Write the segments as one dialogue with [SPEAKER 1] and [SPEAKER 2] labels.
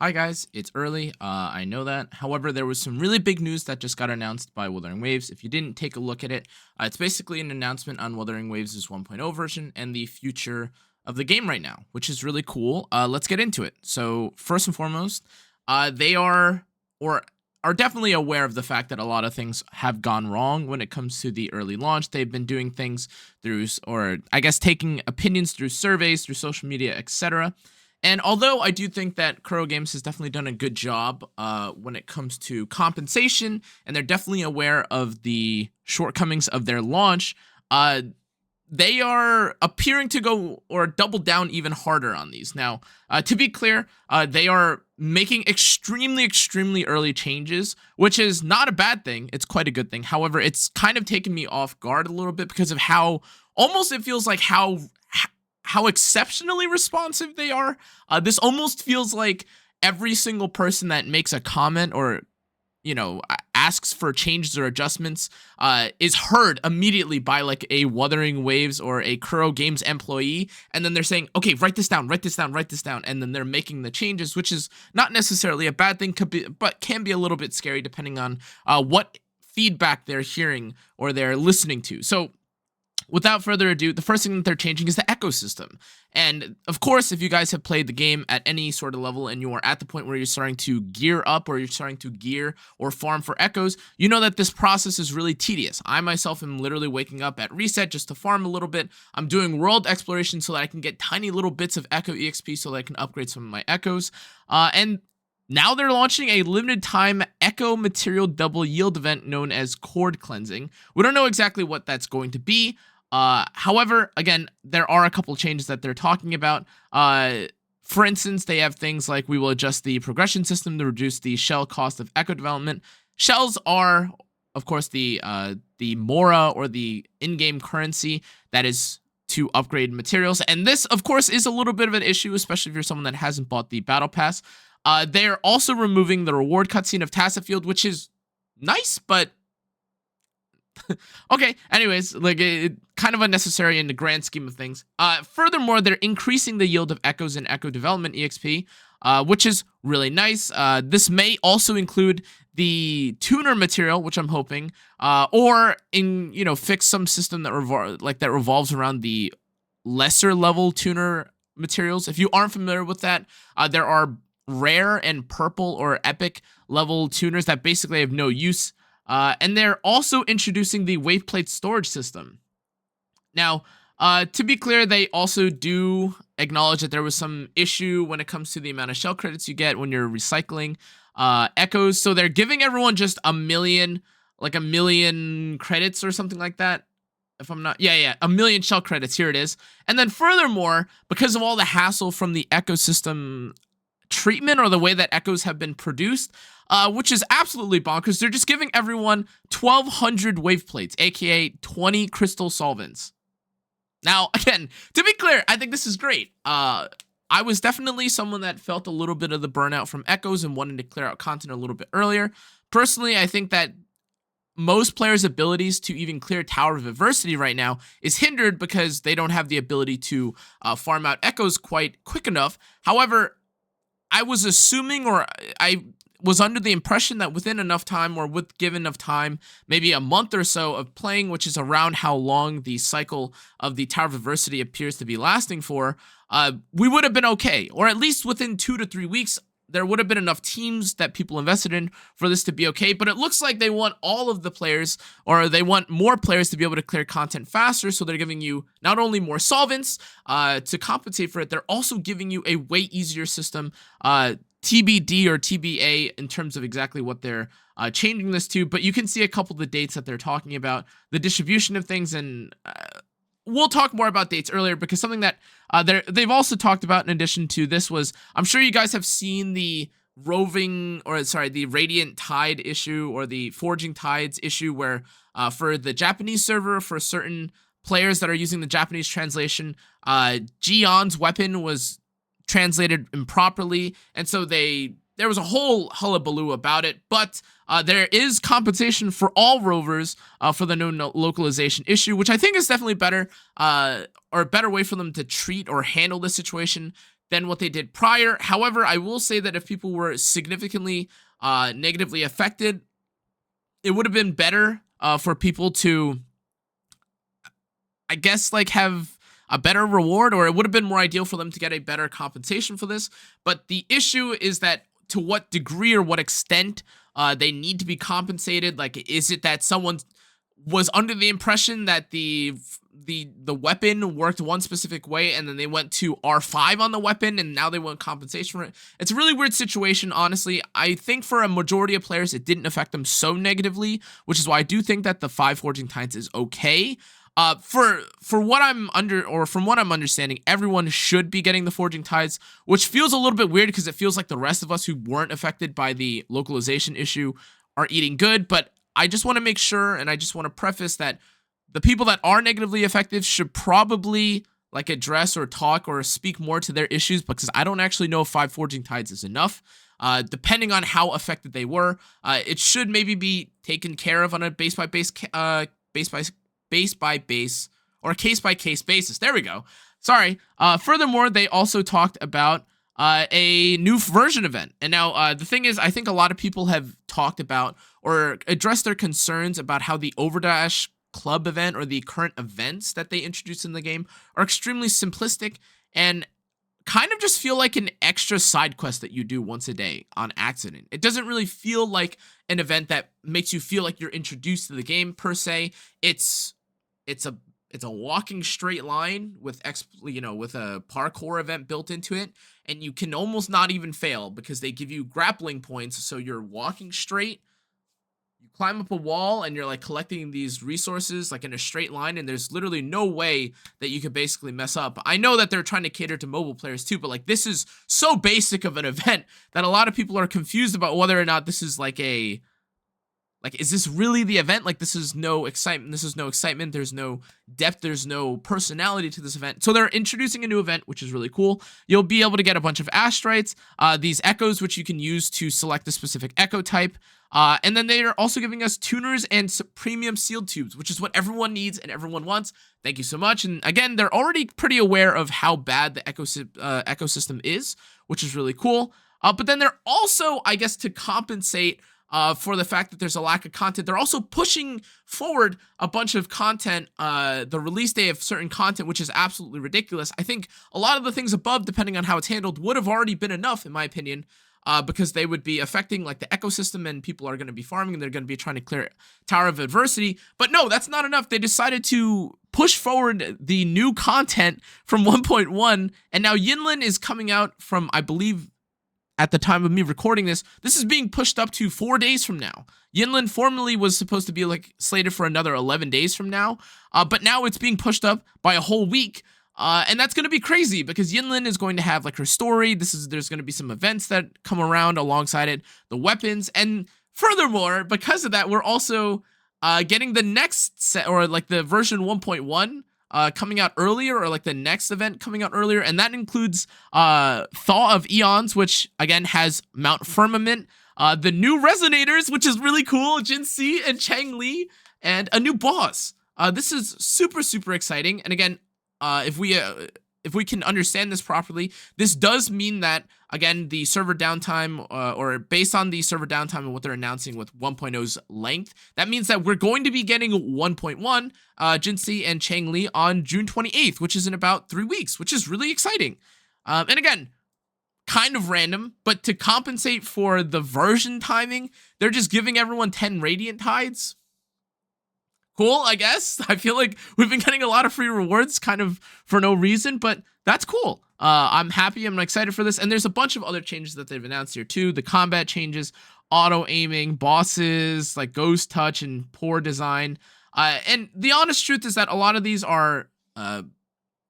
[SPEAKER 1] Hi guys, it's early. I know that. However, there was some really big news that just got announced by WutheringWaves. If you didn't take a look at it, it's basically an announcement on WutheringWaves' 1.0 version and the future of the game right now, which is really cool. Let's get into it. So first and foremost, they are definitely aware of the fact that a lot of things have gone wrong when it comes to the early launch. They've been doing things through, or I guess taking opinions through surveys, through social media, etc. And although I do think that Kuro Games has definitely done a good job when it comes to compensation, and they're definitely aware of the shortcomings of their launch, they are appearing to go or double down even harder on these. Now, to be clear, they are making extremely early changes, which is not a bad thing. It's quite a good thing. However, it's kind of taken me off guard a little bit because of how almost it feels like how exceptionally responsive they are. This almost feels like every single person that makes a comment or, asks for changes or adjustments is heard immediately by like a WutheringWaves or a Kuro Games employee. And then they're saying, okay, write this down. And then they're making the changes, which is not necessarily a bad thing, but can be a little bit scary depending on what feedback they're hearing or they're listening to. So without further ado, the first thing that they're changing is the ecosystem. And of course, if you guys have played the game at any sort of level and you are at the point where you're starting to gear up or you're starting to gear or farm for echoes, you know that this process is really tedious. I myself am literally waking up at reset just to farm a little bit. I'm doing world exploration so that I can get tiny little bits of echo EXP so that I can upgrade some of my echoes. And now they're launching a limited time echo material double yield event known as cord cleansing. We don't know exactly what that's going to be. However, again, there are a couple changes that they're talking about. For instance, they have things like we will adjust the progression system to reduce the shell cost of echo development. Shells are, of course, the Mora or the in-game currency that is to upgrade materials. And this, of course, is a little bit of an issue, especially if you're someone that hasn't bought the Battle Pass. They're also removing the reward cutscene of Tacit Field, which is nice, but okay, anyways, like it kind of unnecessary in the grand scheme of things. Furthermore, they're increasing the yield of echoes and echo development EXP, which is really nice. This may also include the tuner material, which I'm hoping, or fix some system that revolves around the lesser level tuner materials. If you aren't familiar with that, there are rare and purple or epic level tuners that basically have no use. And they're also introducing the waveplate storage system. Now, to be clear, they also do acknowledge that there was some issue when it comes to the amount of shell credits you get when you're recycling echoes. So they're giving everyone just a million credits or something like that. If I'm not, a million shell credits. Here it is. And then furthermore, because of all the hassle from the ecosystem treatment or the way that echoes have been produced, which is absolutely bonkers. They're just giving everyone 1,200 wave plates, aka 20 crystal solvents. Now, again, to be clear, I think this is great. I was definitely someone that felt a little bit of the burnout from echoes and wanted to clear out content a little bit earlier. Personally, I think that most players' abilities to even clear Tower of Adversity right now is hindered because they don't have the ability to farm out echoes quite quick enough. However, I was assuming, or I was under the impression that within enough time, or with given enough time, maybe a month or so of playing, which is around how long the cycle of the Tower of Adversity appears to be lasting for, we would have been okay. Or at least within 2 to 3 weeks, there would have been enough teams that people invested in for this to be okay. But it looks like they want all of the players, or they want more players to be able to clear content faster. So they're giving you not only more solvents to compensate for it, they're also giving you a way easier system, TBD or TBA, in terms of exactly what they're changing this to. But you can see a couple of the dates that they're talking about, the distribution of things, and we'll talk more about dates earlier, because something that they've also talked about in addition to this was, I'm sure you guys have seen the the Radiant Tide issue, or the Forging Tides issue, where for the Japanese server, for certain players that are using the Japanese translation, Gion's weapon was translated improperly, and so there was a whole hullabaloo about it. But there is compensation for all rovers for the no localization issue, which I think is definitely better, or a better way for them to treat or handle this situation. than what they did prior. However, I will say that if people were significantly negatively affected, it would have been better for people to, I guess, like have a better reward, or it would have been more ideal for them to get a better compensation for this. But the issue is that to what degree or what extent they need to be compensated. Like, is it that someone was under the impression that the weapon worked one specific way, and then they went to R5 on the weapon, and now they want compensation for it? It's a really weird situation, honestly. I think for a majority of players, it didn't affect them so negatively, which is why I do think that the 5 Forging Titans is okay. For what I'm from what I'm understanding, everyone should be getting the Forging Tides, which feels a little bit weird because it feels like the rest of us who weren't affected by the localization issue are eating good. But I just want to make sure, and I just want to preface that the people that are negatively affected should probably like address or talk or speak more to their issues, because I don't actually know if 5 Forging Tides is enough. Depending on how affected they were, it should maybe be taken care of on a base by base or case by case basis. There we go. Sorry. Furthermore, they also talked about a new version event. And now the thing is, I think a lot of people have talked about or addressed their concerns about how the Overdash Club event or the current events that they introduced in the game are extremely simplistic and kind of just feel like an extra side quest that you do once a day on accident. It doesn't really feel like an event that makes you feel like you're introduced to the game per se. It's a walking straight line with with a parkour event built into it, and you can almost not even fail because they give you grappling points. So you're walking straight, you climb up a wall, and you're like collecting these resources like in a straight line, and there's literally no way that you could basically mess up. I know that they're trying to cater to mobile players too, but like this is so basic of an event that a lot of people are confused about whether or not this is is this really the event? Like, this is no excitement. This is no excitement. There's no depth. There's no personality to this event. So they're introducing a new event, which is really cool. You'll be able to get a bunch of astrites, these echoes, which you can use to select a specific echo type. And then they are also giving us tuners and premium sealed tubes, which is what everyone needs and everyone wants. Thank you so much. And again, they're already pretty aware of how bad the ecosystem is, which is really cool. But then they're also, I guess, to compensate for the fact that there's a lack of content, they're also pushing forward a bunch of content, the release day of certain content, which is absolutely ridiculous. I think a lot of the things above, depending on how it's handled, would have already been enough, in my opinion, because they would be affecting like the ecosystem, and people are going to be farming, and they're going to be trying to clear Tower of Adversity. But no, that's not enough. They decided to push forward the new content from 1.1, and now Yinlin is coming out from, I believe, at the time of me recording this is being pushed up to 4 days from now. Yinlin formerly was supposed to be like slated for another 11 days from now, but now it's being pushed up by a whole week, and that's going to be crazy because Yinlin is going to have like her story. There's going to be some events that come around alongside it, the weapons, and furthermore, because of that, we're also getting the next set, or like the version 1.1. Coming out earlier, or like the next event coming out earlier, and that includes Thaw of Eons, which again has Mount Firmament, the new Resonators, which is really cool, Jinshi and Changli, and a new boss. This is super, super exciting, and again, if we can understand this properly, this does mean that, again, the server downtime, or based on the server downtime and what they're announcing with 1.0's length, that means that we're going to be getting 1.1, Jinshi and Changli on June 28th, which is in about 3 weeks, which is really exciting. And again, kind of random, but to compensate for the version timing, they're just giving everyone 10 Radiant Tides. Cool, I guess. I feel like we've been getting a lot of free rewards kind of for no reason, but that's cool. I'm happy. I'm excited for this. And there's a bunch of other changes that they've announced here too. The combat changes, auto aiming, bosses, like ghost touch and poor design. And the honest truth is that a lot of these are, I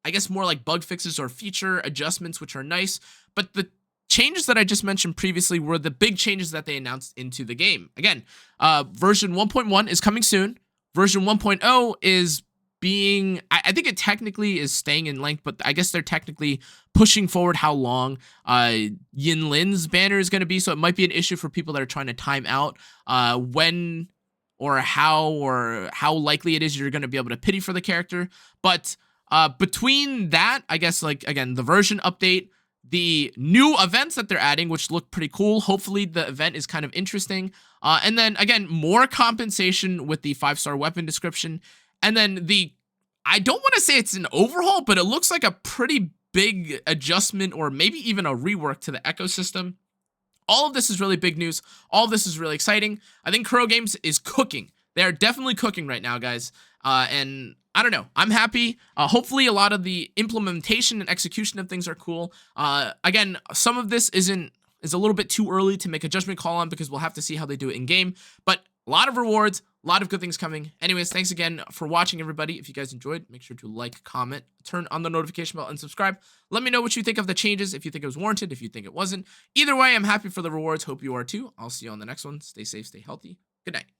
[SPEAKER 1] guess, more like bug fixes or feature adjustments, which are nice. But the changes that I just mentioned previously were the big changes that they announced into the game. Again, version 1.1 is coming soon. Version 1.0 is being, I think it technically is staying in length, but I guess they're technically pushing forward how long Yinlin's banner is going to be, so it might be an issue for people that are trying to time out when or how likely it is you're going to be able to pity for the character. But between that, I guess, like, again, the version update, the new events that they're adding, which look pretty cool. Hopefully the event is kind of interesting. And then again, more compensation with the 5-star weapon description. And then I don't want to say it's an overhaul, but it looks like a pretty big adjustment or maybe even a rework to the ecosystem. All of this is really big news. All of this is really exciting. I think Kuro Games is cooking. They're definitely cooking right now, guys. And I don't know. I'm happy. Hopefully a lot of the implementation and execution of things are cool. Again, some of this is a little bit too early to make a judgment call on because we'll have to see how they do it in game. But a lot of rewards, a lot of good things coming. Anyways, thanks again for watching, everybody. If you guys enjoyed, make sure to like, comment, turn on the notification bell, and subscribe. Let me know what you think of the changes, if you think it was warranted, if you think it wasn't. Either way, I'm happy for the rewards. Hope you are too. I'll see you on the next one. Stay safe, stay healthy. Good night.